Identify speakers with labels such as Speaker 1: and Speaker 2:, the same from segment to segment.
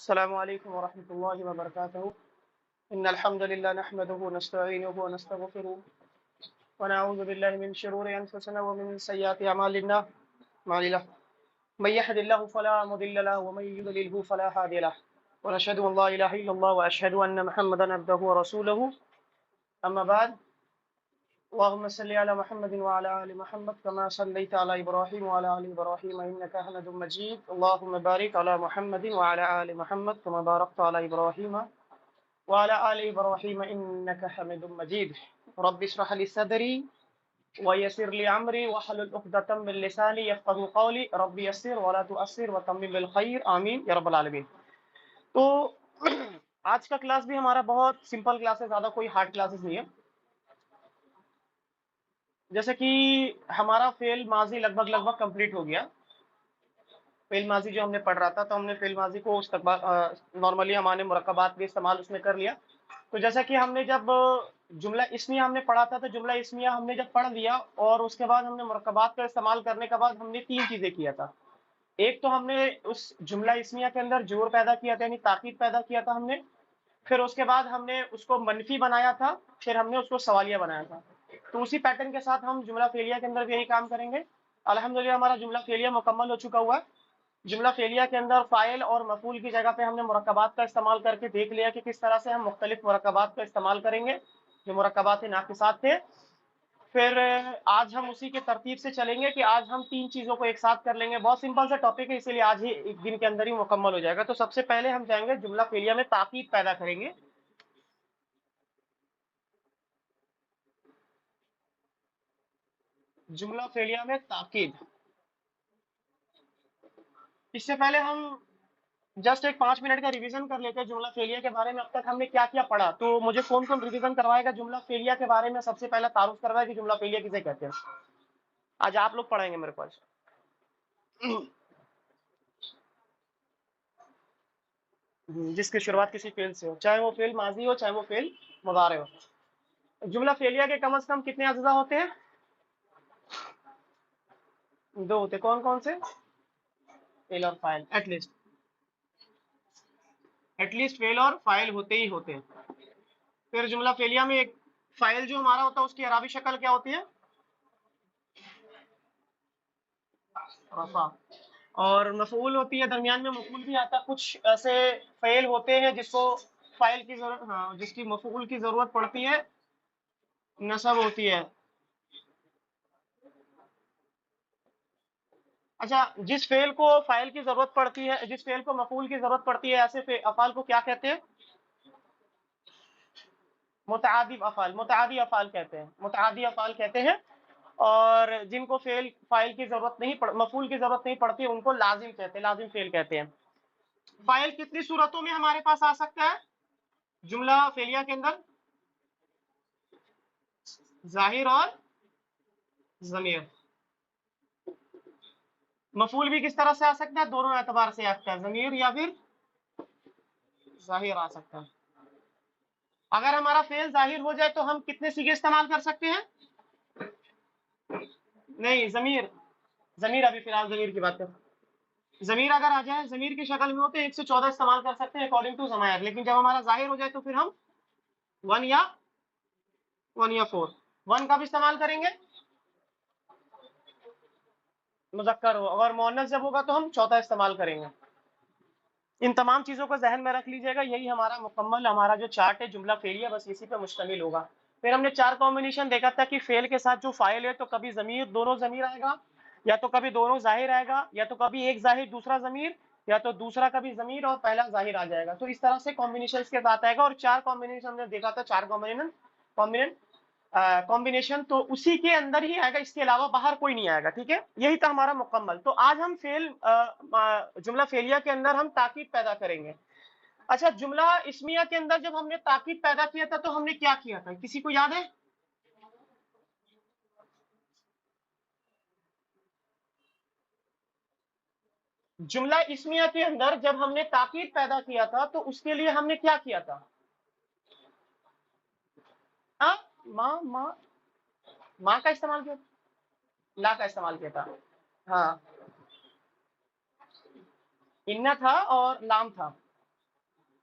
Speaker 1: السلام علیکم ورحمۃ اللہ وبرکاتہ ان الحمد للہ نحمده ونستعینه ونستغفره ونعوذ باللہ من شرور انفسنا ومن سیئات اعمالنا من يهد الله فلا مضل له ومن يضلل فلا هادي له ونشهد ان لا اله الا الله واشهد ان محمدا عبده ورسوله اما بعد اللهم صل على محمد وعلى ال محمد كما صليت على ابراهيم وعلى ال ابراهيم انك حميد مجيد اللهم بارك على محمد وعلى ال محمد كما باركت على ابراهيم وعلى ال ابراهيم انك حميد مجيد رب اشرح لي صدري ويسر لي امري واحلل عقدة من لساني يفقهوا قولي رب يسر ولا تؤثر وتمم بالخير آمین یا رب العالمین۔ تو آج کا کلاس بھی ہمارا بہت سمپل کلاس ہے، زیادہ کوئی ہارڈ کلاسز نہیں ہے۔ جیسے کہ ہمارا فعل ماضی لگ بھگ کمپلیٹ ہو گیا۔ فعل ماضی جو ہم نے پڑھ رہا تھا تو ہم نے فعل ماضی کو نارملی ہمارے مرکبات بھی استعمال اس میں کر لیا۔ تو جیسا کہ ہم نے جب جملہ اسمیہ ہم نے پڑھا تھا تو جملہ اسمیہ ہم نے جب پڑھ لیا اور اس کے بعد ہم نے مرکبات کا استعمال کرنے کے بعد ہم نے تین چیزیں کیا تھا۔ ایک تو ہم نے اس جملہ اسمیہ کے اندر جور پیدا کیا تھا، یعنی تاکید پیدا کیا تھا ہم نے۔ پھر اس کے بعد ہم نے اس کو منفی بنایا تھا، پھر ہم نے اس کو سوالیہ بنایا تھا۔ تو اسی پیٹرن کے ساتھ ہم جملہ فعلیہ کے اندر بھی یہی کام کریں گے۔ الحمدللہ ہمارا جملہ فعلیہ مکمل ہو چکا ہوا ہے۔ جملہ فعلیہ کے اندر فاعل اور مفعول کی جگہ پہ ہم نے مرکبات کا استعمال کر کے دیکھ لیا کہ کس طرح سے ہم مختلف مرکبات کا استعمال کریں گے جو مرکبات ناقصات تھے۔ پھر آج ہم اسی کے ترتیب سے چلیں گے کہ آج ہم تین چیزوں کو ایک ساتھ کر لیں گے۔ بہت سمپل سا ٹاپک ہے، اسی لیے آج ہی ایک دن کے اندر ہی مکمل ہو جائے گا۔ تو سب سے پہلے ہم جائیں گے جملہ فعلیہ میں تاکید پیدا کریں گے۔ جملہ فعلیہ میں تاکید، اس سے پہلے ہم جسٹ ایک 5 منٹ کا ریویژن کر لیتے ہیں جملہ فعلیہ کے بارے میں۔ اب تک ہم نے کیا کیا پڑھا، تو مجھے کون کون ریویژن کروائے گا جملہ فعلیہ کے بارے میں؟ سب سے پہلا تعارف کروائے کہ جملہ فعلیہ کسے کہتے ہیں۔ آج آپ لوگ پڑھیں گے میرے پاس۔ جس کی شروعات کسی فعل سے ہو، چاہے وہ فعل ماضی ہو چاہے وہ فعل مضارع ہو۔ جملہ فعلیہ کے کم از کم کتنے اجزاء ہوتے ہیں؟ دو ہوتے، کون کون سے؟ فعل اور فاعل، ایٹ لیسٹ فعل اور فاعل ہوتے ہی ہوتے ہیں۔ پھر جملہ فعلیہ میں ایک فاعل جو ہمارا ہوتا ہے اس کی اعرابی شکل کیا ہوتی ہے؟ رفع۔ اور مفعول ہوتی ہے، درمیان میں مفعول بھی آتا ہے۔ کچھ ایسے فعل ہوتے ہیں جس کو فاعل کی ضرورت، ہاں جس کی مفعول کی ضرورت پڑتی ہے، نصب ہوتی ہے۔ اچھا، جس فعل کو فاعل کی ضرورت پڑتی ہے، جس فعل کو مفعول کی ضرورت پڑتی ہے، ایسے افعال کو کیا کہتے ہیں؟ متعادی افعال، متعادی افعال کہتے ہیں، متعادی افعال کہتے ہیں۔ اور جن کو فاعل کی ضرورت نہیں مفعول کی ضرورت نہیں پڑتی ان کو لازم کہتے ہیں، لازم فعل کہتے ہیں۔ فاعل کتنی صورتوں میں ہمارے پاس آ سکتا ہے جملہ فعلیہ کے اندر؟ ظاہر اور ضمیر۔ مفعول بھی کس طرح سے آ سکتا ہے؟ دونوں اعتبار سے آ سکتا ہے، ضمیر یا پھر ظاہر آ سکتا ہے۔ اگر ہمارا فعل ظاہر ہو جائے تو ہم کتنے صیغے استعمال کر سکتے ہیں؟ نہیں، ضمیر ابھی فی الحال ضمیر کی بات کر، ضمیر اگر آ جائے ضمیر کی شکل میں ہوتے 114 استعمال کر سکتے ہیں اکارڈنگ ٹو ضمائر، لیکن جب ہمارا ظاہر ہو جائے تو پھر ہم 1 یا 4 کا بھی استعمال کریں گے، مذکر ہو، اور مؤنث جب ہوگا تو ہم 14 استعمال کریں گے۔ ان تمام چیزوں کو ذہن میں رکھ لیجیے گا، یہی ہمارا مکمل ہمارا جو چارٹ ہے جملہ فعلیہ، بس اسی پہ مشتمل ہوگا۔ پھر ہم نے 4 کمبینیشن دیکھا تھا کہ فعل کے ساتھ جو فاعل ہے تو کبھی ضمیر، دونوں ضمیر آئے گا، یا تو کبھی دونوں ظاہر آئے گا، یا تو کبھی ایک ظاہر دوسرا ضمیر، یا تو دوسرا کبھی ضمیر اور پہلا ظاہر آ جائے گا۔ تو اس طرح سے کمبینیشن کے ساتھ آئے گا، اور 4 کمبینیشن ہم نے دیکھا تھا، 4 کمبینیشن تو اسی کے اندر ہی آئے گا، اس کے علاوہ باہر کوئی نہیں آئے گا، ٹھیک ہے؟ یہی تھا ہمارا مکمل۔ تو آج ہم جملہ فعلیہ کے اندر ہم تاکید پیدا کریں گے۔ اچھا، جملہ اسمیہ کے اندر جب ہم نے تاکید پیدا کیا تھا تو ہم نے کیا کیا تھا، کسی کو یاد ہے؟ جملہ اسمیہ کے اندر جب ہم نے تاکید پیدا کیا تھا تو اس کے لیے ہم نے کیا کیا تھا؟ ماں ماں کا استعمال کیا تھا، لا کا استعمال کیا تھا، ہاں، ان تھا اور لام تھا۔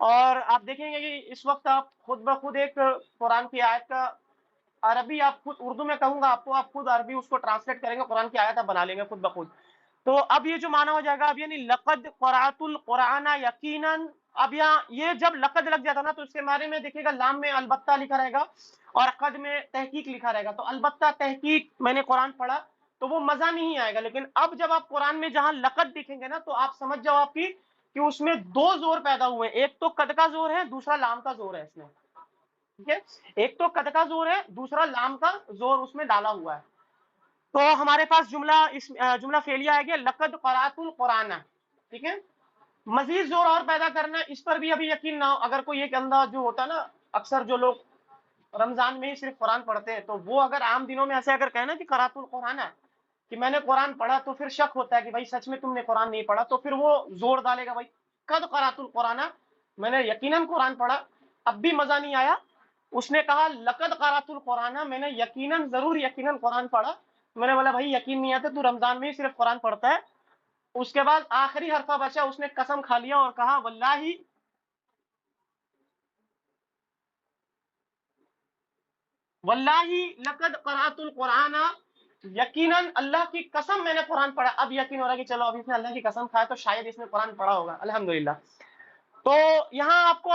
Speaker 1: اور آپ دیکھیں گے کہ اس وقت آپ خود بخود ایک قرآن کی آیت کا عربی آپ خود اردو میں کہوں گا آپ کو، آپ خود عربی اس کو ٹرانسلیٹ کریں گے، قرآن کی آیت آپ بنا لیں گے خود بخود. تو اب یہ جو معنی ہو جائے گا اب یعنی لقد قرأت القرآن یقیناً. اب یہاں یہ جب لقد لگ جاتا نا تو اس کے بارے میں دیکھیے گا لام میں البتہ لکھا رہے گا اور قد میں تحقیق لکھا رہے گا. تو البتہ تحقیق میں نے قرآن پڑھا تو وہ مزہ نہیں آئے گا. لیکن اب جب آپ قرآن میں جہاں لقد دکھیں گے نا تو آپ سمجھ جاؤ آپ کی کہ اس میں دو زور پیدا ہوئے، ایک تو قد کا زور ہے، دوسرا لام کا زور ہے اس میں. ٹھیک ہے، ایک تو قد کا زور ہے، دوسرا لام کا زور اس میں ڈالا ہوا ہے. تو ہمارے پاس جملہ فعلیہ آ گیا لقد قرأت القرآن. ٹھیک ہے، مزید زور اور پیدا کرنا اس پر بھی ابھی یقین نہ ہو. اگر کوئی ایک اندھا جو ہوتا ہے نا، اکثر جو لوگ رمضان میں ہی صرف قرآن پڑھتے ہیں، تو وہ اگر عام دنوں میں ایسے اگر کہنا کہ قرأت القرآن ہے کہ میں نے قرآن پڑھا، تو پھر شک ہوتا ہے کہ بھائی سچ میں تم نے قرآن نہیں پڑھا. تو پھر وہ زور ڈالے گا بھائی قد قرأت القرآن، میں نے یقیناً قرآن پڑھا. اب بھی مزہ نہیں آیا. اس نے کہا لقد قرأت القرآن، میں نے یقیناً ضرور یقیناً قرآن پڑھا. میں نے بولا بھائی یقین نہیں آتا، تو رمضان میں ہی صرف قرآن پڑھتا ہے. اس کے بعد آخری حرفہ بچا، اس نے قسم کھا لیا اور کہا واللہ لقد قرأت القرآن، یقیناً اللہ کی قسم میں نے قرآن پڑھا. اب یقین ہو رہا ہے کہ چلو اب اس نے اللہ کی قسم کھایا تو شاید اس نے قرآن پڑھا ہوگا. الحمدللہ. تو یہاں آپ کو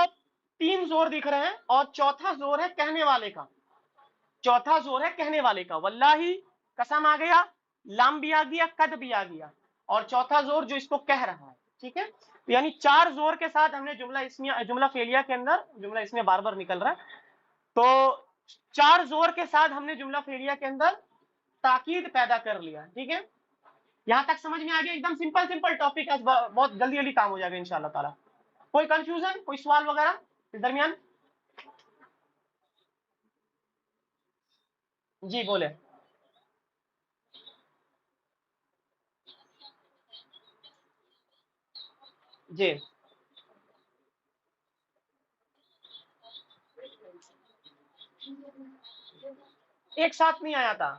Speaker 1: تین زور دکھ رہے ہیں اور چوتھا زور ہے کہنے والے کا. چوتھا زور ہے کہنے والے کا. واللہ قسم آ گیا، لام بھی آ گیا، قد بھی آ گیا، اور چوتھا زور جو اس کو کہہ رہا ہے. ٹھیک ہے، یعنی چار زور کے ساتھ ہم نے جملہ فعلیہ کے اندر، جملہ اس میں بار بار نکل رہا ہے، تو چار زور کے ساتھ ہم نے جملہ فعلیہ کے اندر تاکید پیدا کر لیا. ٹھیک ہے، یہاں تک سمجھ میں آ گیا؟ ایک دم سمپل ٹاپک ہے، بہت جلدی جلدی کام ہو جائے گا انشاءاللہ تعالی. کوئی کنفیوژن، کوئی سوال وغیرہ اس درمیان؟ جی بولے. جی ایک ساتھ نہیں آیا تھا.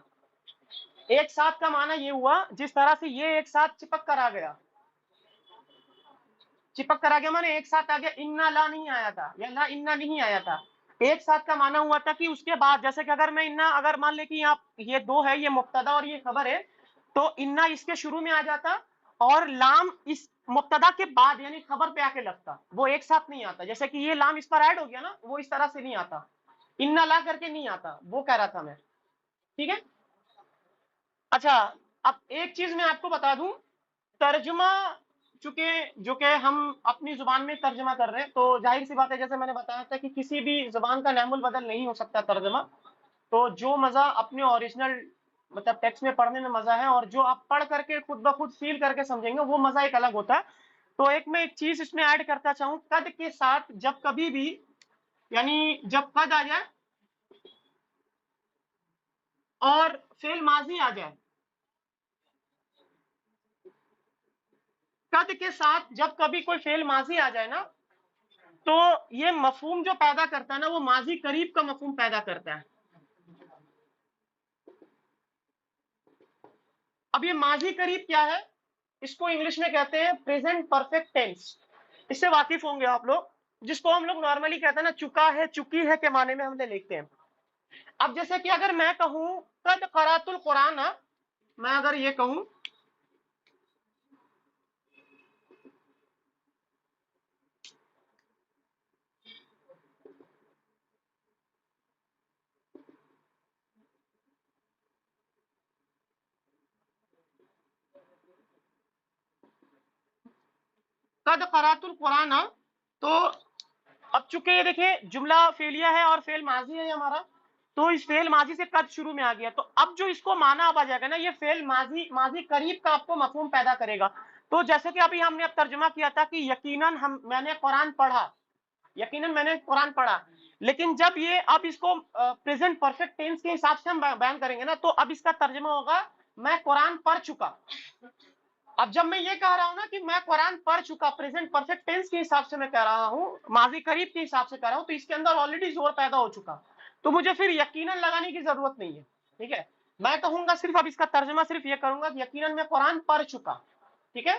Speaker 1: ایک ساتھ کا معنی یہ ہوا جس طرح سے یہ ایک ساتھ چپک کر آ گیا. چپک کر آ گیا مانے ایک ساتھ آ گیا. انا لا نہیں آیا تھا یا لا انا نہیں آیا تھا. ایک ساتھ کا معنی ہوا تھا کہ اس کے بعد، جیسے کہ اگر میں انا، اگر مان لے کہ یہ دو ہے، یہ مبتدا اور یہ خبر ہے، تو انا اس کے شروع میں آ جاتا اور لام اس مبتدا کے بعد یعنی خبر پہ آ کے لگتا. وہ ایک ساتھ نہیں آتا. جیسے کہ یہ لام اس پر ایڈ ہو گیا نا، وہ اس طرح سے نہیں آتا. انا لا کر کے نہیں آتا، وہ کہہ رہا تھا میں. ٹھیک ہے. اچھا، اب ایک چیز میں آپ کو بتا دوں، ترجمہ چونکہ جو کہ ہم اپنی زبان میں ترجمہ کر رہے ہیں، تو ظاہر سی بات ہے جیسے میں نے بتایا تھا کہ کسی بھی زبان کا نعم البدل نہیں ہو سکتا ترجمہ. تو جو مزہ اپنے اوریجنل مطلب ٹیکسٹ میں پڑھنے میں مزہ ہے، اور جو آپ پڑھ کر کے خود بخود فیل کر کے سمجھیں گے، وہ مزہ ایک الگ ہوتا ہے. تو ایک میں ایک چیز اس میں ایڈ کرتا چاہوں، قد کے ساتھ جب کبھی بھی، یعنی جب قد آ جائے اور فعل ماضی آ جائے، قد کے ساتھ جب کبھی کوئی فعل ماضی آ جائے نا، تو یہ مفہوم جو پیدا کرتا ہے نا، وہ ماضی قریب کا مفہوم پیدا کرتا ہے. اب یہ ماضی قریب کیا ہے؟ اس کو انگلش میں کہتے ہیں پریزنٹ پرفیکٹ ٹینس. اس سے واقف ہوں گے آپ لوگ، جس کو ہم لوگ نارملی کہتے ہیں نا چکا ہے، چکی ہے کے معنی میں ہم نے لکھتے ہیں. اب جیسے کہ اگر میں کہوں قد قرأت القرآن، میں اگر یہ کہوں قد قرأت القرآن، تو اب چونکہ یہ دیکھیں جملہ فعلیہ ہے اور فعل ماضی ہے ہمارا، تو اس فعل ماضی سے قد شروع میں آ گیا. تو اب جو اس کو معنی اب آ جائے گا نا، یہ فعل ماضی قریب کا آپ کو مفہوم پیدا کرے گا. تو جیسے کہ ابھی ہم نے اب ترجمہ کیا تھا کہ یقیناً میں نے قرآن پڑھا، یقیناً میں نے قرآن پڑھا. لیکن جب یہ اب اس کو پریزنٹ پرفیکٹ ٹینس کے حساب سے ہم بیان کریں گے نا، تو اب اس کا ترجمہ ہوگا میں قرآن پڑھ چکا. اب جب میں یہ کہہ رہا ہوں نا کہ میں قرآن پڑھ چکا، پریزنٹ پرفیکٹ ٹینس کے حساب سے میں کہہ رہا ہوں، ماضی قریب کے حساب سے کہہ رہا ہوں، تو اس کے اندر آلریڈی زور پیدا ہو چکا. تو مجھے پھر یقیناً لگانے کی ضرورت نہیں ہے. ٹھیک ہے، میں کہوں گا صرف اب اس کا ترجمہ صرف یہ کروں گا کہ یقیناً میں قرآن پڑھ چکا. ٹھیک ہے،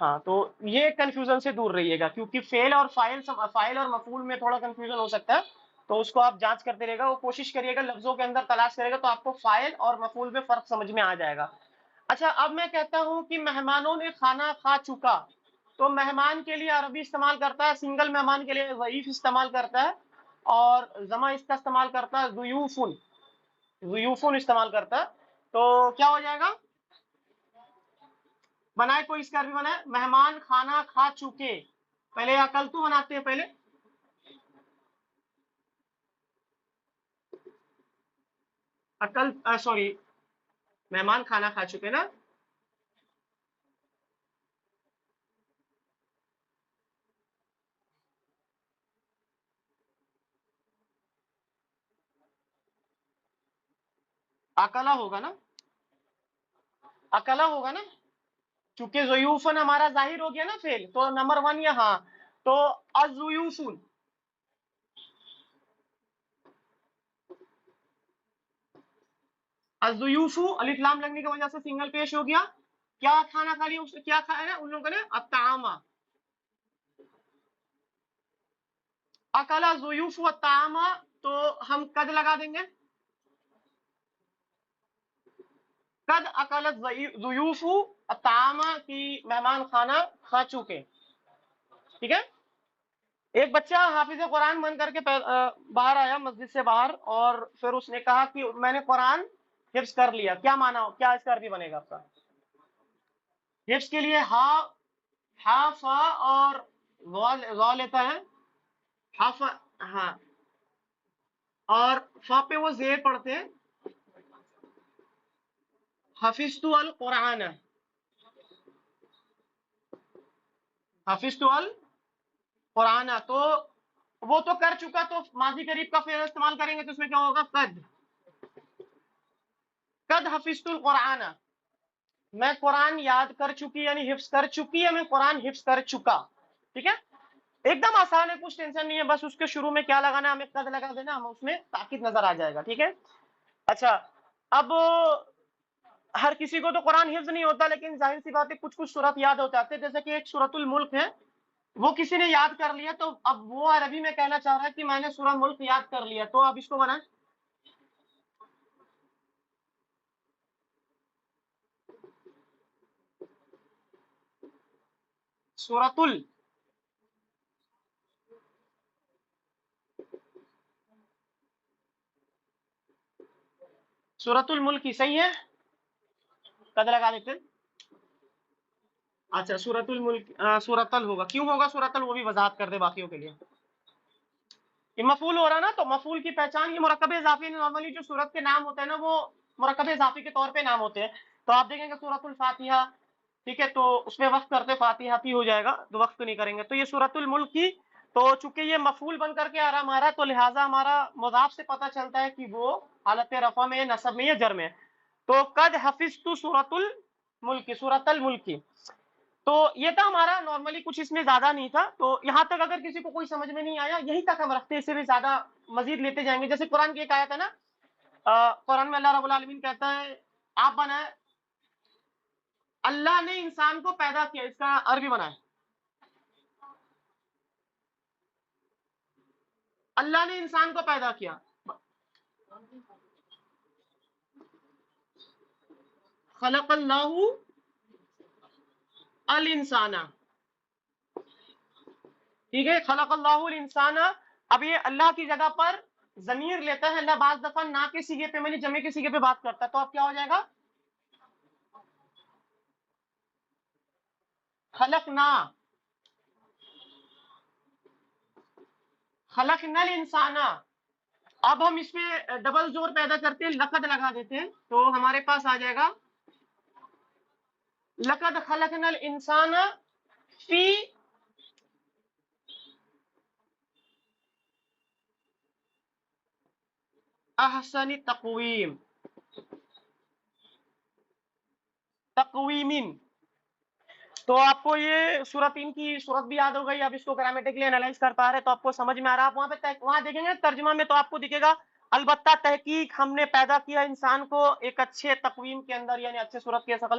Speaker 1: ہاں تو یہ کنفیوژن سے دور رہیے گا، کیونکہ فعل اور فاعل اور مفعول میں تھوڑا کنفیوژن ہو سکتا ہے، تو اس کو آپ جانچ کرتے رہے گا، وہ کوشش کریے گا لفظوں کے اندر تلاش کرے گا تو آپ کو فاعل اور مفعول میں فرق سمجھ میں آ جائے گا۔ اچھا اب میں کہتا ہوں کہ مہمانوں نے کھانا کھا چکا، تو مہمان کے لیے عربی استعمال کرتا ہے، سنگل مہمان کے لیے ضعیف استعمال کرتا ہے، اور جمع اس کا استعمال کرتا ہے ضیوفن، ضیوفن استعمال کرتا ہے، تو کیا ہو جائے گا؟ بنائے کوئی اس کا عربی بنائے، مہمان کھانا کھا چکے، پہلے عقل تو بناتے ہیں، پہلے عقل سوری مہمان کھانا کھا چکے نا، اکلا ہوگا نا، اکلا ہوگا نا، چونکہ ضیوفن ہمارا ظاہر ہو گیا نا فعل، تو نمبر 1 یہاں، تو الضیوفن، الضیوف الف لام لگنے کی وجہ سے سنگل پیش ہو گیا، کیا کھانا کھا لیا، کیا کھایا ان لوگوں نے؟ الطعام، اکلا ضیوف الطعام، تو ہم قد لگا دیں گے، قد اکلت ضیوف الطعام، کی مہمان کھانا کھا چکے، ٹھیک ہے۔ ایک بچہ حافظ قرآن بن کر کے باہر آیا مسجد سے باہر، اور پھر اس نے کہا کہ میں نے قرآن حفظ کر لیا، کیا معنی، کیا اس کا عربی بنے گا آپ کا؟ حفظ کے لیے ہا فا اور غا لیتا ہے، ہا فا، ہاں، اور فا پہ وہ زیر پڑھتے ہیں، حفظت القرآن، حفظت القرآن، تو وہ تو کر چکا، تو ماضی قریب کا فعل استعمال کریں گے تو اس میں کیا ہوگا؟ قد حفظت القرآن، میں قرآن یاد کر چکی، یعنی حفظ کر چکی ہے، میں قرآن حفظ کر چکا، ٹھیک ہے۔ ایک دم آسان ہے، کچھ ٹینشن نہیں ہے، بس اس کے شروع میں کیا لگانا ہے، ہمیں قد لگا دینا، ہم اس میں تاکید نظر آ جائے گا، ٹھیک ہے۔ اچھا اب ہر کسی کو تو قرآن حفظ نہیں ہوتا، لیکن ظاہر سی بات ہے کچھ کچھ سورت یاد ہو جاتے ہیں، جیسے کہ ایک سورۃ الملک ہے، وہ کسی نے یاد کر لیا، تو اب وہ عربی میں کہنا چاہ رہا ہے کہ میں نے سورہ ملک یاد کر لیا، تو اب اس کو بنا سورۃ سورۃ الملک کی، صحیح ہے، قد لگا دیتے ہیں۔ اچھا سورۃ الملک، سورۃ ال ہوگا، کیوں ہوگا سورۃ ال، وہ بھی وضاحت کر دے باقیوں کے لیے۔ یہ مفعول ہو رہا نا، تو مفعول کی پہچان، یہ مرکب اضافی، نارملی جو سورت کے نام ہوتے ہیں نا وہ مرکب اضافی کے طور پہ نام ہوتے ہیں، تو آپ دیکھیں گے سورۃ الفاتحہ، ٹھیک ہے، تو اس میں وقت کرتے فاتحہ ہی ہو جائے گا، تو وقت نہیں کریں گے، تو یہ سورۃ الملک کی، تو چونکہ یہ مفعول بن کر کے آ رہا ہمارا، تو لہٰذا ہمارا مضاف سے پتہ چلتا ہے کہ وہ حالت رفع میں، نصب میں یا جر میں، تو قد حفظت سورۃ الملک، سورۃ الملک کی، تو یہ تھا ہمارا، نارملی کچھ اس میں زیادہ نہیں تھا، تو یہاں تک اگر کسی کو کوئی سمجھ میں نہیں آیا، یہی تک ہم رکھتے ہیں، اس سے بھی زیادہ مزید لیتے جائیں گے، جیسے قرآن کی ایک آیت ہے نا، قرآن میں اللہ رب العالمین کہتا ہے، آپ بنائے، اللہ نے انسان کو پیدا کیا، اس کا عربی بنائے، اللہ نے انسان کو پیدا کیا، خلق اللہ الانسان، ٹھیک ہے، خلق اللہ الانسان، اب یہ اللہ کی جگہ پر ضمیر لیتا ہے، اللہ بعض دفعہ نا کے سیغے پہ، یعنی جمع کے سیغے پہ بات کرتا ہے، تو اب کیا ہو جائے گا؟ خلقنا، خلقنا الانسان، اب ہم اس پہ ڈبل زور پیدا کرتے ہیں، لقد لگا دیتے ہیں، تو ہمارے پاس آ جائے گا لقد خلقنا الانسان فی احسن تقویم، تقویم، تو آپ کو یہ سورت ان کی صورت بھی یاد ہو گئی، اب اس کو گرامیٹکلی انالائز کر پا رہے تو آپ کو سمجھ میں آ رہا، آپ وہاں پہ وہاں دیکھیں گے ترجمہ میں تو آپ کو دکھے گا، البتہ تحقیق ہم نے پیدا کیا انسان کو ایک اچھے تقویم کے اندر، یعنی اچھے صورت کے شکل،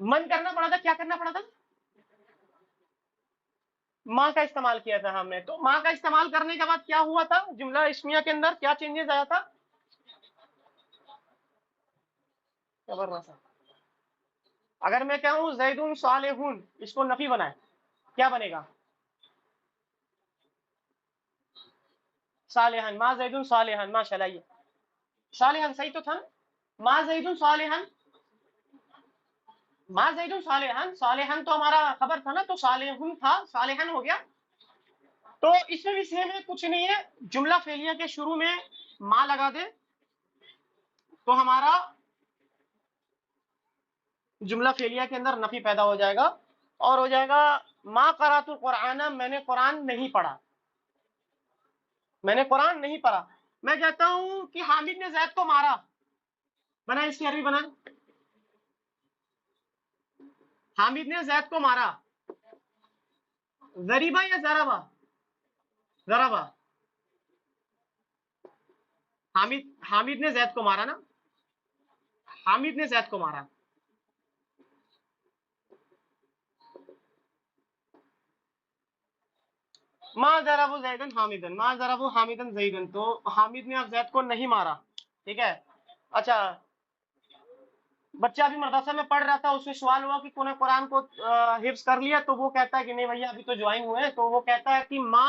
Speaker 1: من کرنا پڑا تھا، کیا کرنا پڑا تھا؟ ماں کا استعمال کیا تھا ہم نے. تو ماں کا استعمال کرنے کے بعد کیا ہوا تھا جملہ اسمیہ کے اندر، کیا چینجز آیا تھا؟ اگر میں کہوں زید صالح، اس کو نفی بنائے، کیا بنے گا؟ صالحن، ما زید صالحن، ماشاء اللہ. یہ صالحن صحیح تو تھا نا؟ ما زید صالحن، ما زید صالحن، صالحن تو ہمارا خبر تھا نا، تو صالحن تھا، صالحن ہو گیا. تو اس میں بھی سیم ہے، کچھ نہیں ہے، جملہ فعلیہ کے شروع میں ما لگا دے تو ہمارا جملہ فعلیہ کے اندر نفی پیدا ہو جائے گا، اور ہو جائے گا ما قرأت القرآن، میں نے قرآن نہیں پڑھا، میں نے قرآن نہیں پڑھا. میں کہتا ہوں کہ حامد نے زید کو مارا، بنا اس کی عربی بنا، حامد نے زید کو مارا. ضریبہ یا ضربہ؟ ضربہ. حامد نے زید کو مارا نا، حامد نے زید کو مارا. ما ضربوا زیدن حامدن، ما ضربوا حامدن زیدن، تو حامد نے اب زید کو نہیں مارا. ٹھیک ہے. اچھا، بچہ ابھی مدرسہ میں پڑھ رہا تھا، اس سے سوال ہوا کہ کونے قرآن کو حفظ کر لیا، تو وہ کہتا ہے کہ نہیں بھیا ابھی تو جوائن ہوئے ہیں، تو وہ کہتا ہے کہ ما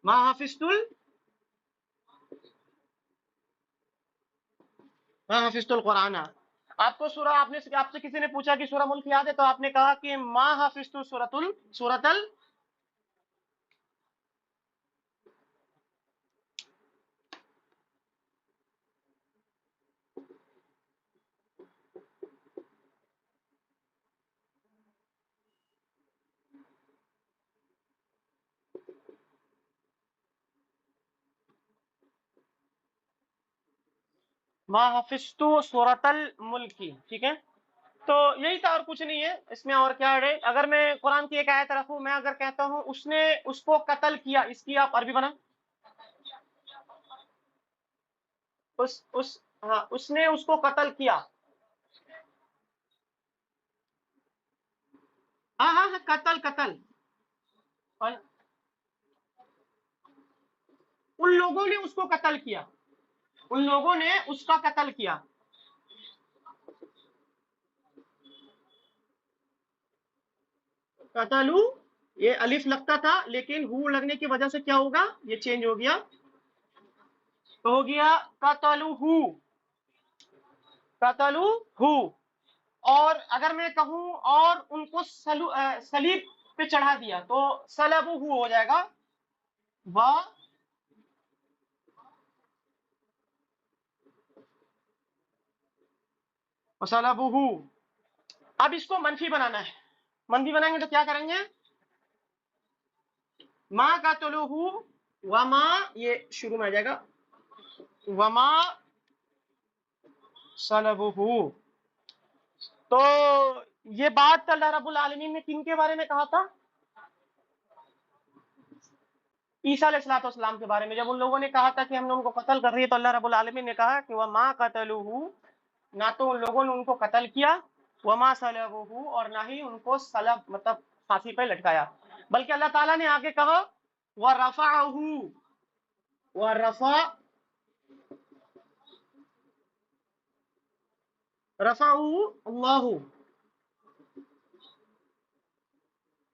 Speaker 1: حفظت ما حفظت القرآن. آپ کو سورہ، آپ سے کسی نے پوچھا کہ سورہ ملک یاد ہے، تو آپ نے کہا کہ ما حفظت سورۃ ما حفظت سورۃ الملک. ٹھیک ہے. تو یہی تھا، اور کچھ نہیں ہے اس میں. اور کیا ہے، اگر میں قرآن کی ایک آیت رکھوں، میں اگر کہتا ہوں اس نے اس کو قتل کیا، اس کی آپ عربی بنا، اس نے اس کو قتل کیا. ہاں ہاں ہاں، قتل قتل. ان لوگوں نے اس کو قتل کیا، ان لوگوں نے اس کا قتل کیا. قتلو، یہ الف لگتا تھا، لیکن ہو لگنے کی وجہ سے کیا ہوگا، یہ چینج ہو گیا، تو ہو گیا قتلو ہو، قتلو ہو. اور اگر میں کہوں اور ان کو صلیب پہ چڑھا دیا، تو صلب ہو جائے گا. وصلب ہو. اب اس کو منفی بنانا ہے. منفی بنائیں گے تو کیا کریں گے؟ ما قتلوہ وما، یہ شروع میں آ جائے گا، وما صلبوہ. تو یہ بات اللہ رب العالمین نے کن کے بارے میں کہا تھا؟ عیسیٰ علیہ السلام کے بارے میں. جب ان لوگوں نے کہا تھا کہ ہم نے ان کو قتل کر رہی ہے، تو اللہ رب العالمین نے کہا کہ وما قتلوہ، نہ تو ان لوگوں نے ان کو قتل کیا، وما صلبوہ، اور نہ ہی ان کو صلب مطلب پھانسی پہ لٹکایا، بلکہ اللہ تعالیٰ نے آگے کہا وَرَفَعَهُ، رفعه اللہ،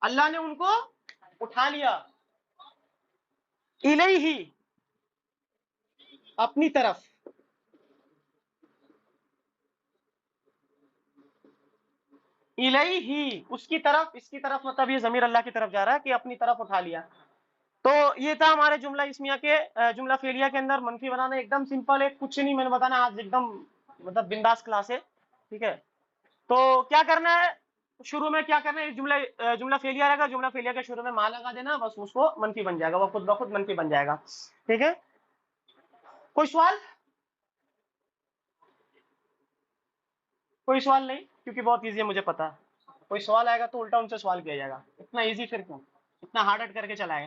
Speaker 1: اللہ نے ان کو اٹھا لیا، الیہ، اپنی طرف، الیہ، اس کی طرف. اس کی طرف مطلب یہ ضمیر اللہ کی طرف جا رہا ہے کہ اپنی طرف اٹھا لیا. تو یہ تھا ہمارے جملہ اسمیہ کے جملہ فعلیہ کے اندر منفی بنانا. ایک دم سمپل ہے، کچھ نہیں میں نے بتانا، آج ایک دم مطلب بنداس کلاس ہے. ٹھیک ہے. تو کیا کرنا ہے، شروع میں کیا کرنا ہے، جملہ فعلیہ رہے گا، جملہ فعلیہ کے شروع میں ما لگا دینا، بس اس کو منفی بن جائے گا، وہ خود بخود منفی بن جائے گا. ٹھیک ہے. کوئی سوال؟ کوئی سوال نہیں، کیونکہ بہت ایزی ہے، مجھے پتا ہے. کوئی سوال آئے گا تو الٹا ان سے سوال کیا جائے گا. اتنا ایزی پھر کیوں، اتنا ہارڈ کر کے چلائے.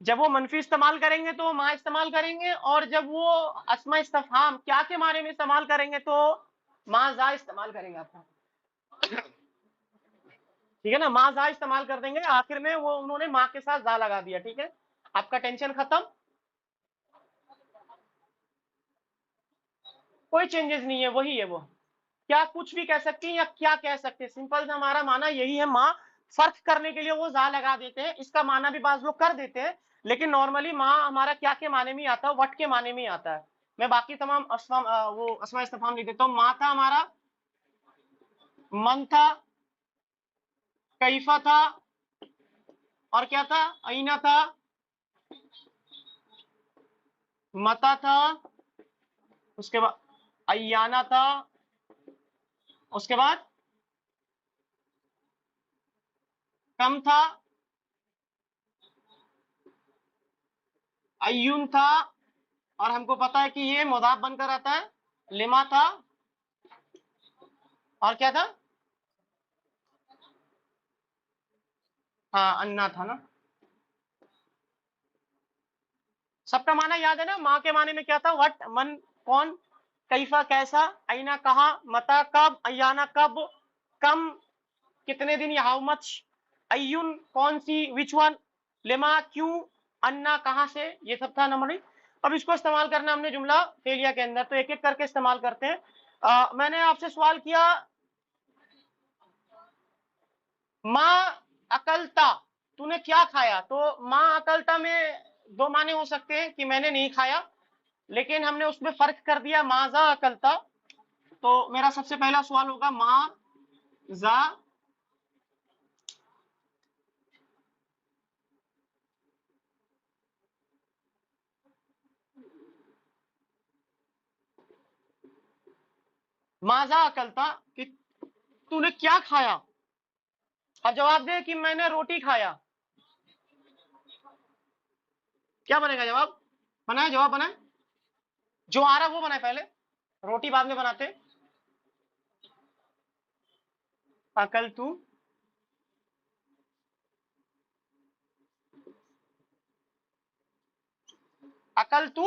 Speaker 1: جب وہ منفی استعمال کریں گے تو ما استعمال کریں گے، اور جب وہ اسماء استفہام کیا کے معنی میں استعمال کریں گے تو ما ذا استعمال کریں گے آپ کو، ٹھیک ہے نا، ما ذا استعمال کر دیں گے، آخر میں وہ انہوں نے ما کے ساتھ ذا لگا دیا، ٹھیک ہے، آپ کا ٹینشن ختم، کوئی چینجز نہیں ہے، وہی ہے وہ، کیا کچھ بھی کہہ سکتے ہیں یا کیا کہہ سکتے ہیں، سمپل سے ہمارا معنی یہی ہے، ماں فرق کرنے کے لیے وہ ذا لگا دیتے ہیں، اس کا معنی بھی بعض لوگ کر دیتے ہیں، لیکن نارملی ماں ہمارا کیا کے معنی میں آتا ہے، وٹ کے معنی میں آتا ہے۔ میں باقی تمام وہ اسماء استفہام لکھ دیتا ہوں، ماں تھا ہمارا، من تھا، کیفا تھا، اور کیا تھا، اینا تھا، متا تھا، اس کے بعد ایانا تھا، اس کے بعد کم تھا، ایون تھا، اور ہم کو پتا ہے کہ یہ مضاف بن کر آتا ہے، لما تھا، اور کیا تھا، ہاں انا تھا نا، سب کا معنی یاد ہے نا، ماں کے معنی میں کیا تھا، وٹ، من کون، کیفا کیسا، اینا کہاں، متا کب، ایانا کب، کم کتنے دن یا ہاؤ مچ، ایون کون سی، وچ ون، لما کیوں، انا کہاں سے، یہ سب تھا نمبر۔ اب اس کو استعمال کرنا ہم نے جملہ فعلیہ کے اندر، تو ایک ایک کر کے استعمال کرتے ہیں۔ میں نے آپ سے سوال کیا ماں اکلتا، تو نے کیا کھایا، تو ماں اکلتا میں دو معنی ہو سکتے ہیں کہ میں نے نہیں کھایا، لیکن ہم نے اس میں فرق کر دیا ماذا اکلتا، تو میرا سب سے پہلا سوال ہوگا ماذا ماذا اکلتا، کہ تو نے کیا کھایا، اور جواب دے کہ میں نے روٹی کھایا، کیا بنے گا جواب، بنائے جواب بنائے، جو آ رہا وہ بنائے، پہلے روٹی بعد میں بناتے، اکل تو، اکل تو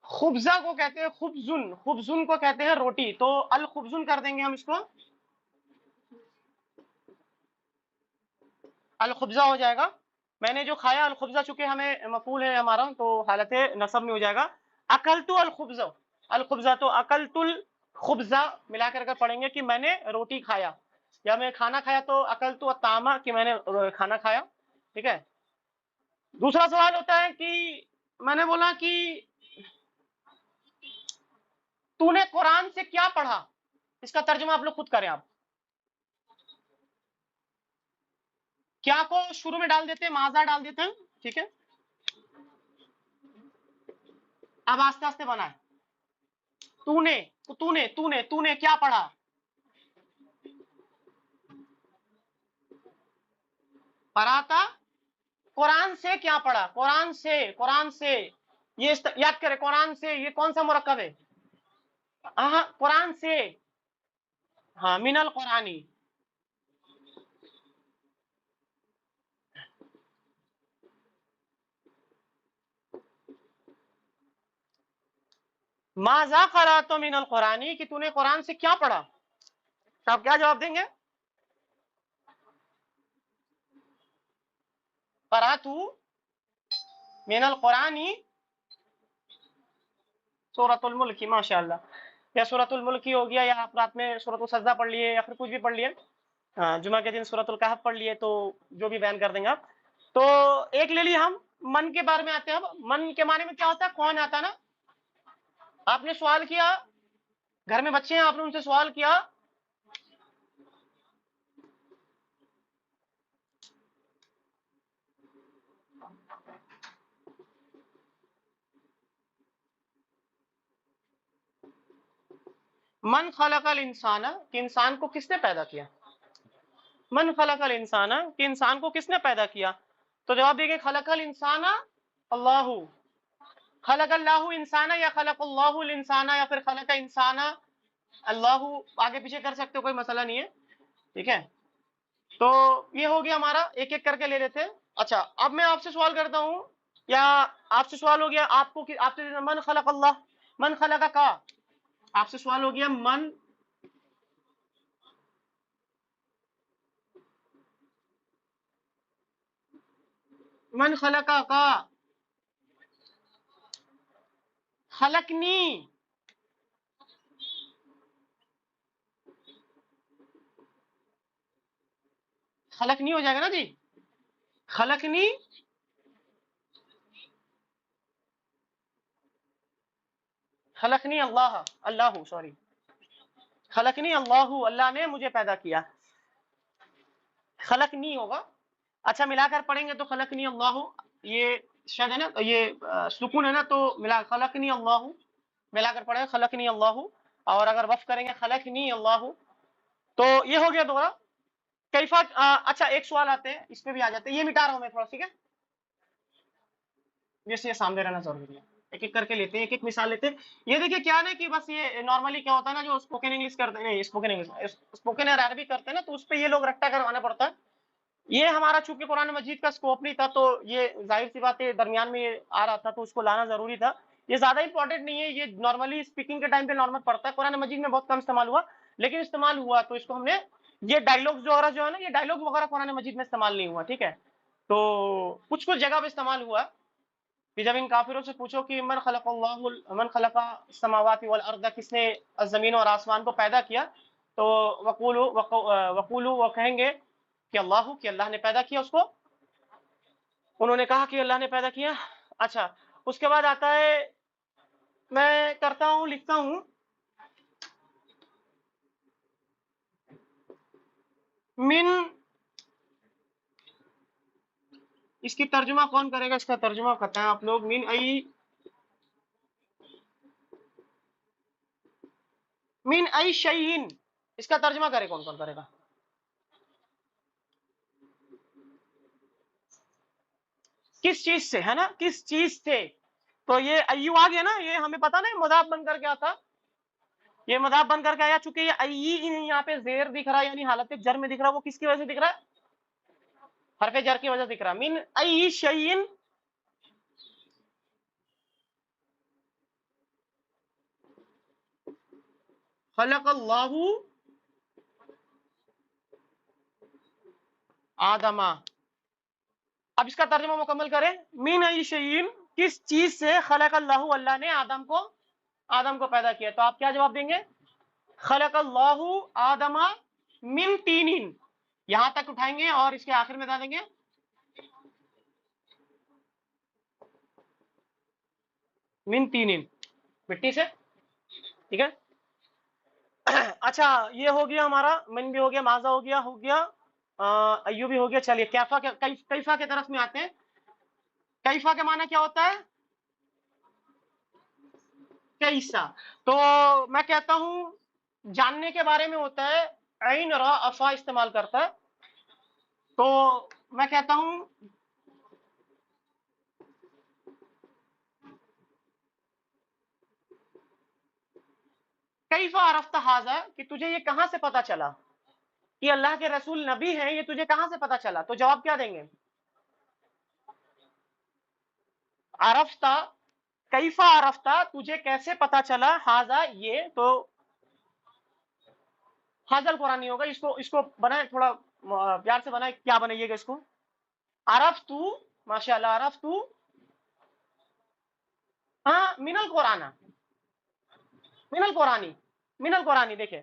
Speaker 1: خبزہ کو کہتے ہیں خبزن، خبزن کو کہتے ہیں روٹی، تو الخبزن کر دیں گے ہم اس کو، الخبزہ ہو جائے گا، میں نے جو کھایا الخبزہ، چونکہ ہمیں مفعول ہے ہمارا تو حالت نصب میں ہو جائے گا، اکلت الخبزہ، الخبزہ تو اکلت الخبزہ ملا کر پڑھیں گے کہ میں نے روٹی کھایا، یا میں کھانا کھایا تو اکلت الطعام کہ میں نے کھانا کھایا، ٹھیک ہے۔ دوسرا سوال ہوتا ہے کہ میں نے بولا کہ تو نے قرآن سے کیا پڑھا، اس کا ترجمہ آپ لوگ خود کریں، آپ کیا کو شروع میں ڈال دیتے ہیں، ماذا ڈال دیتے ہیں، ٹھیک ہے، اب آستے آستے بنا ہے، تو نے کیا پڑھا، پڑھا تھا، قرآن سے کیا پڑھا، قرآن سے یہ یاد کرے، قرآن سے یہ کون سا مرکب ہے، قرآن سے، ہاں من القرآنی، ماذا قرأت من القرآنی، کہ تو نے قرآن سے کیا پڑھا، تو آپ کیا جواب دیں گے، قرأت من القرآنی سورۃ الملک، ماشاء اللہ، یا سورۃ الملک ہو گیا، یا آپ رات میں سورۃ السجدہ پڑھ لیے، یا پھر کچھ بھی پڑھ لیے، جمعہ کے دن سورۃ الکہف پڑھ لیے، تو جو بھی بیان کر دیں گے آپ، تو ایک لے لیے ہم، من کے بارے میں آتے ہیں، اب من کے معنی میں کیا ہوتا ہے، کون آتا ہے نا، آپ نے سوال کیا، گھر میں بچے ہیں، آپ نے ان سے سوال کیا من خلق الانسان، کہ انسان کو کس نے پیدا کیا، من خلق الانسان، کہ انسان کو کس نے پیدا کیا، تو جواب دیں گے خلق الانسان اللہ، خلق اللہ انسان، یا خلق اللہ الانسان، یا پھر خلق انسان اللہ، آگے پیچھے کر سکتے ہو، کوئی مسئلہ نہیں ہے، ٹھیک ہے، تو یہ ہو گیا ہمارا، ایک ایک کر کے لے لیتے ہیں۔ اچھا اب میں آپ سے سوال کرتا ہوں، یا آپ سے سوال ہو گیا آپ کو کہ آپ سے من خلق اللہ، من خلق کا، آپ سے سوال ہو گیا من خلق کا، خلقنی، خلقنی ہو جائے گا نا جی، خلقنی، خلقنی اللہ، اللہ سوری، خلقنی اللہ، اللہ نے مجھے پیدا کیا، خلقنی ہوگا، اچھا ملا کر پڑھیں گے تو خلقنی اللہ، یہ شاید ہے نا، یہ سکون ہے نا، تو ملا خلقنی اللہ، ملا کر پڑھیں گے خلقنی اللہ، اور اگر وقف کریں گے خلقنی اللہ، تو یہ ہو گیا دوبارہ کیفا۔ اچھا ایک سوال آتے ہیں، اس پہ بھی آ جاتے ہیں، یہ مٹا رہا ہوں میں تھوڑا، ٹھیک ہے، جیسے یہ سامنے رہنا ضروری ہے، ایک ایک کر کے لیتے ہیں، ایک ایک مثال لیتے ہیں۔ یہ دیکھیے کیا نا کہ بس یہ نارملی کیا ہوتا ہے نا، جو اسپوکن انگلش کرتے ہیں، اسپوکن انگلش، اسپوکن عربی کرتے ہیں نا، تو اس پہ یہ لوگ رٹا کروانا پڑتا ہے۔ یہ ہمارا چونکہ قرآن مجید کا اسکوپ نہیں تھا، تو یہ ظاہر سی بات ہے درمیان میں یہ آ رہا تھا، تو اس کو لانا ضروری تھا۔ یہ زیادہ امپورٹنٹ نہیں ہے، یہ نارملی اسپیکنگ کے ٹائم پہ نارمل پڑتا ہے، قرآن مجید میں بہت کم استعمال ہوا، لیکن استعمال ہوا تو اس کو ہم نے، یہ ڈائلگز وغیرہ جو ہے نا، یہ ڈائلگ وغیرہ قرآن مجید میں استعمال نہیں ہوا، ٹھیک ہے، تو کچھ کچھ جگہ پہ استعمال ہوا کہ جب ان کافروں سے پوچھو کہ من خلق اللہ، من خلق السماوات والارض، کس نے زمین اور آسمان کو پیدا کیا، تو وقولو وہ کہیں گے کہ اللہ نے پیدا کیا اس کو، انہوں نے کہا کہ اللہ نے پیدا کیا۔ اچھا اس کے بعد آتا ہے، میں کرتا ہوں، لکھتا ہوں، من، اس کی ترجمہ کون کرے گا، اس کا ترجمہ کرتے ہیں آپ لوگ، من ای شیئن، اس کا ترجمہ کرے کون کون کرے گا؟ کس چیز سے، ہے نا، کس چیز سے، تو یہ ایو آ گیا نا، یہ ہمیں پتا نہیں مضاف بن کر کیا تھا، یہ مضاف بن کر کے آیا، چونکہ یہ یہاں پہ زیر دکھ رہا ہے، یعنی حالت جر میں دکھ رہا ہے، وہ کس کی وجہ سے دکھ رہا ہے؟ حرف جر کی وجہ سے دکھ رہا ہے، من ای شیئن، خلق اللہ آدم، اب اس کا ترجمہ مکمل کریں، من ای شیئن، کس چیز سے، خلق اللہ، اللہ نے آدم کو پیدا کیا، تو آپ کیا جواب دیں گے؟ خلق اللہ آدم من تین، یہاں تک اٹھائیں گے اور اس کے آخر میں ڈالیں گے من تین، مٹی سے، ٹھیک ہے۔ اچھا یہ ہو گیا ہمارا، من بھی ہو گیا، ماضا ہو گیا ایو بھی ہو گیا۔ چلیے کیفا کی طرف میں آتے ہیں۔ کیفا کے معنی کیا ہوتا ہے؟ کیسا، تو میں کہتا ہوں جاننے کے بارے میں ہوتا ہے، عین را افا استعمال کرتا ہے، تو میں کہتا ہوں کیفا عرفت ھذا، کہ تجھے یہ کہاں سے پتا چلا کہ اللہ کے رسول نبی ہیں، یہ تجھے کہاں سے پتا چلا، تو جواب کیا دیں گے؟ عرفتا، کیفا عرفتا، تجھے کیسے پتا چلا، ھذا یہ، تو حاضل قرآن نہیں ہوگا، اس کو بنائے تھوڑا پیار سے بنائے، کیا بنائیے گا اس کو؟ عرفت، ماشاء اللہ، عرفت، ہاں، من القرآن، من القرآنی، من القرآنی، دیکھیں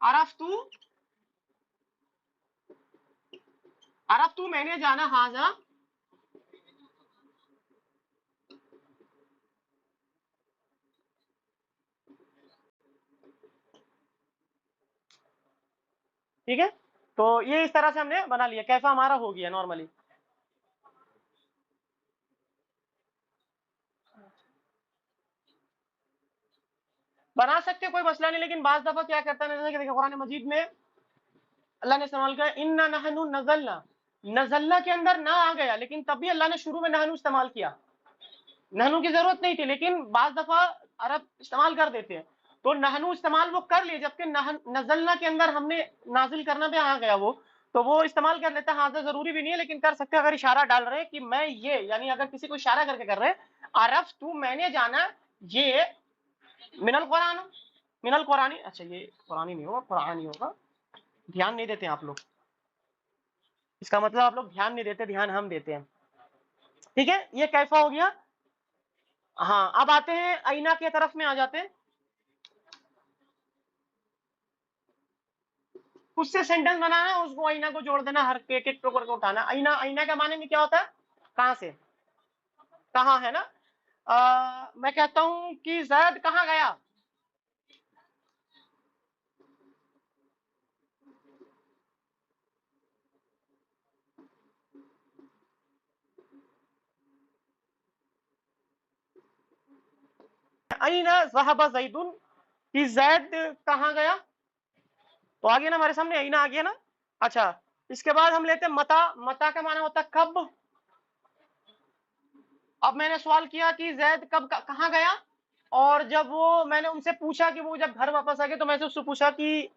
Speaker 1: عرفت، عرفت میں نے جانا، ھذا، ٹھیک ہے، تو یہ اس طرح سے ہم نے بنا لیا، کیفا ہمارا ہو گیا نارملی۔ بنا سکتے کوئی مسئلہ نہیں، لیکن بعض دفعہ کیا کرتا ہے، کہ قرآن مجید میں اللہ نے استعمال کیا انا نحن نزلنا، نزلنا کے اندر نہ آ گیا، لیکن تب بھی اللہ نے شروع میں نحن استعمال کیا، نحنو کی ضرورت نہیں تھی، لیکن بعض دفعہ عرب استعمال کر دیتے ہیں، تو نحنو استعمال وہ کر لیے، جبکہ نزلنا کے اندر ہم نے نازل کرنا بھی آ گیا وہ، تو وہ استعمال کر لیتا ہے. حاضر ضروری بھی نہیں ہے لیکن کر سکتے ہیں اگر اشارہ ڈال رہے کہ میں یہ, یعنی اگر کسی کو اشارہ کر کے کر رہے عرفت میں نے جانا یہ من القرآن, من القرآنی, اچھا یہ قرآنی نہیں ہوگا, قرآنی ہوگا. دھیان نہیں دیتے آپ لوگ, اس کا مطلب آپ لوگ دھیان نہیں دیتے, دھیان ہم دیتے ہیں. ٹھیک ہے, یہ کیفا ہو گیا. ہاں اب آتے ہیں آئینہ کی طرف میں آ جاتے ہیں. اس سے سینٹنس بنانا, اس کو آئینہ کو جوڑ دینا, ہر ایک ایک ٹوکر کو اٹھانا. آئینہ, آئینہ کے معنی میں کیا ہوتا ہے, کہاں سے کہاں, ہے نا. میں کہتا ہوں کہ زید کہاں گیا, آئینہ ذہب زیدن, کہ زید کہاں گیا. تو آ گیا نا ہمارے سامنے, آئینہ آ گیا نا. اچھا اس کے بعد ہم لیتے ہیں متا. متا کا معنی ہوتا ہے کب. اب میں نے سوال کیا کہ زید کب کہاں گیا, اور جب وہ میں نے ان سے پوچھا کہ وہ جب گھر واپس آ گئے تو میں نے اس سے پوچھا کہ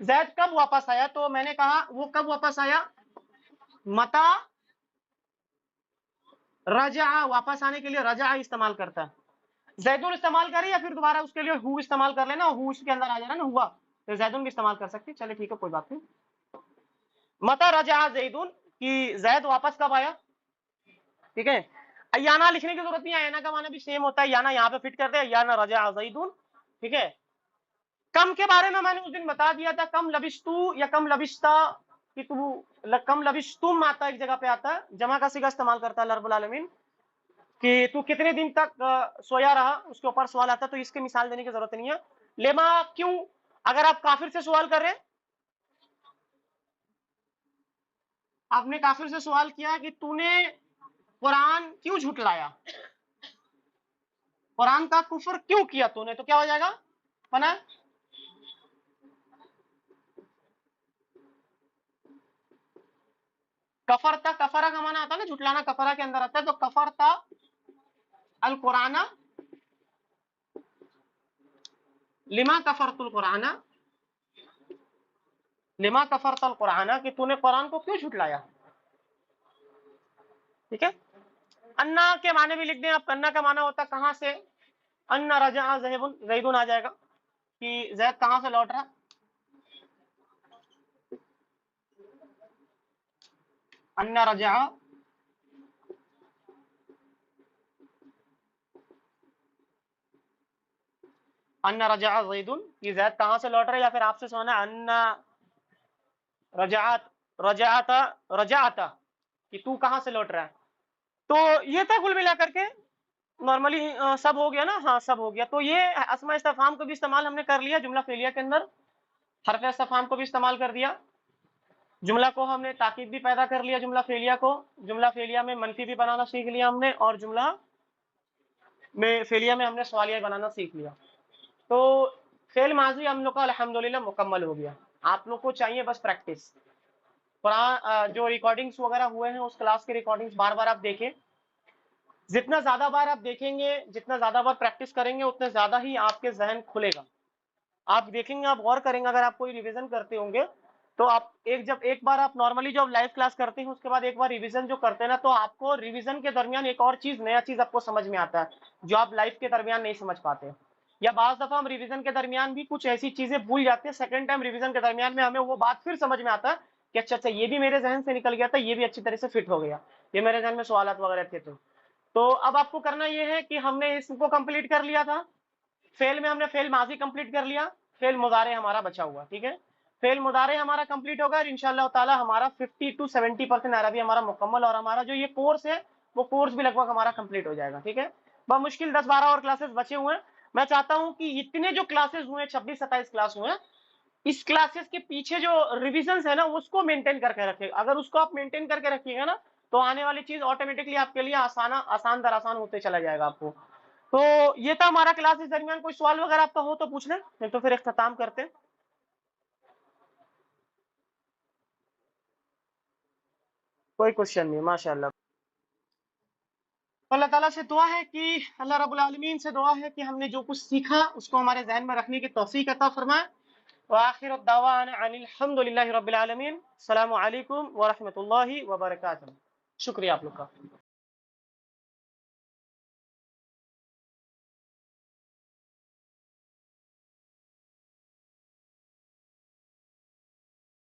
Speaker 1: زید کب واپس آیا, تو میں نے کہا وہ کب واپس آیا, متا رجع, واپس آنے کے لیے رجع استعمال کرتا ہے. زیدون استعمال کرے یا پھر دوبارہ اس کے لیے ہو استعمال کر لینا, ہو اس کے اندر آ جانا نا ہوا, تو زیدون بھی استعمال کر سکتے. چلے ٹھیک ہے کوئی بات نہیں. متا رجع زیدون, کہ زید واپس کب آیا. ٹھیک ہے, ایانا لکھنے کی ضرورت نہیں ہے, ایانا کا معنی بھی سیم ہوتا ہے. ایانا یہاں پہ فٹ کر دے, ایانا رجع زیدون. ٹھیک ہے, کم کے بارے میں نے اس دن بتا دیا تھا, کم لبستو یا کم لبستہ, کہ تو کم لبستم آتا ہے, ایک جگہ پہ آتا ہے, جمع کا صیغہ استعمال کرتا ہے رب العالمین, کہ تو کتنے دن تک سویا رہا, اس کے اوپر سوال آتا ہے. تو اس کی مثال دینے کی ضرورت نہیں ہے. لما, کیوں, اگر آپ کافر سے سوال کر رہے ہیں, آپ نے کافر سے سوال کیا کہ تو نے قرآن کیوں جھٹلایا, قرآن کا کفر کیوں کیا تو نے, تو کیا ہو جائے گا پنا. کفرتا, کفرا کا معنی آتا ہے نا جھٹلانا, کفرا کے اندر آتا ہے. تو کفرتا القرآن, لما کفرت القرآن, لما کفرت القرآن, کہ تو نے قرآن کو کیوں جھٹلایا. ٹھیک ہے, انا کے معنی بھی لکھ دیں آپ. انا کا معنی ہوتا ہے کہاں سے, انا رجع زیدون آ جائے گا, کہ زید کہاں سے لوٹ رہا. انا رجع, انا رجع زیدون, کہ زید کہاں سے لوٹ رہا, یا پھر آپ سے سونا انا رجعت, رجعت, رجعت, کہ تو کہاں سے لوٹ رہا ہے. تو یہ تھا کل ملا کر کے نارملی سب ہو گیا نا. ہاں سب ہو گیا. تو یہ اسماء استفہام کو بھی استعمال ہم نے کر لیا جملہ فعلیہ کے اندر, حرف استفہام کو بھی استعمال کر دیا, جملہ کو ہم نے تاکید بھی پیدا کر لیا, جملہ فعلیہ کو, جملہ فعلیہ میں منفی بھی بنانا سیکھ لیا ہم نے, اور جملہ میں فعلیہ میں ہم نے سوالیہ بنانا سیکھ لیا. تو فعل ماضی ہم لوگ کا الحمدللہ مکمل ہو گیا. آپ لوگ کو چاہیے بس پریکٹس. قرآن جو ریکارڈنگز وغیرہ ہوئے ہیں اس کلاس کے ریکارڈنگز بار بار آپ دیکھیں. جتنا زیادہ بار آپ دیکھیں گے, جتنا زیادہ بار پریکٹس کریں گے, اتنے زیادہ ہی آپ کے ذہن کھلے گا. آپ دیکھیں گے, آپ غور کریں گے, اگر آپ کوئی ریویژن کرتے ہوں گے تو آپ ایک بار آپ نارملی جو لائیو کلاس کرتے ہیں اس کے بعد ایک بار ریویژن جو کرتے ہیں نا, تو آپ کو ریویژن کے درمیان ایک اور چیز, نیا چیز آپ کو سمجھ میں آتا ہے جو آپ لائیو کے درمیان نہیں سمجھ پاتے. یا بعض دفعہ ہم ریویژن کے درمیان بھی کچھ ایسی چیزیں بھول جاتے ہیں, سیکنڈ ٹائم ریویژن کے درمیان میں ہمیں وہ بات پھر سمجھ میں آتا ہے کہ اچھا اچھا یہ بھی میرے ذہن سے نکل گیا تھا, یہ بھی اچھی طرح سے فٹ ہو گیا, یہ میرے ذہن میں سوالات وغیرہ تھے. تو اب آپ کو کرنا یہ ہے کہ ہم نے اس کو کمپلیٹ کر لیا تھا. فعل میں ہم نے فعل ماضی کمپلیٹ کر لیا, فعل مضارع ہمارا بچا ہوا. ٹھیک ہے, فعل مضارع ہمارا کمپلیٹ ہوگا, اور انشاءاللہ تعالی ہمارا 50 to 70% عربی ہمارا مکمل, اور ہمارا جو یہ کورس ہے وہ کورس بھی لگ بھگ ہمارا کمپلیٹ ہو جائے گا. ٹھیک ہے, بہت مشکل 10-12 اور کلاسز بچے ہوئے ہیں. میں چاہتا ہوں کہ اتنے جو کلاسز ہوئے, 26-27 کلاس ہوئے ہیں, اس کلاسز کے پیچھے جو ریویژنز ہے نا اس کو مینٹین کر کے رکھے. اگر اس کو آپ مینٹین کر کے رکھیے گا نا تو آنے والی چیز آٹومیٹکلی آپ کے لیے آسان در آسان ہوتے چلا جائے گا آپ کو. تو یہ تھا ہمارا کلاس. اس درمیان کوئی سوال وغیرہ آپ کا ہو تو پوچھ لیں, نہیں تو پھر اختتام کرتے ہیں. کوئی کوشچن نہیں, ماشاء اللہ. اللہ تعالیٰ سے دعا ہے کہ اللہ رب العالمین سے دعا ہے کہ ہم نے جو کچھ سیکھا اس کو ہمارے ذہن میں رکھنے کی توفیق عطا فرمائے, وآخر الدعوانا ان الحمد للہ رب العالمین. السلام علیکم ورحمۃ اللہ وبرکاتہ. شکریہ آپ لوگ کا.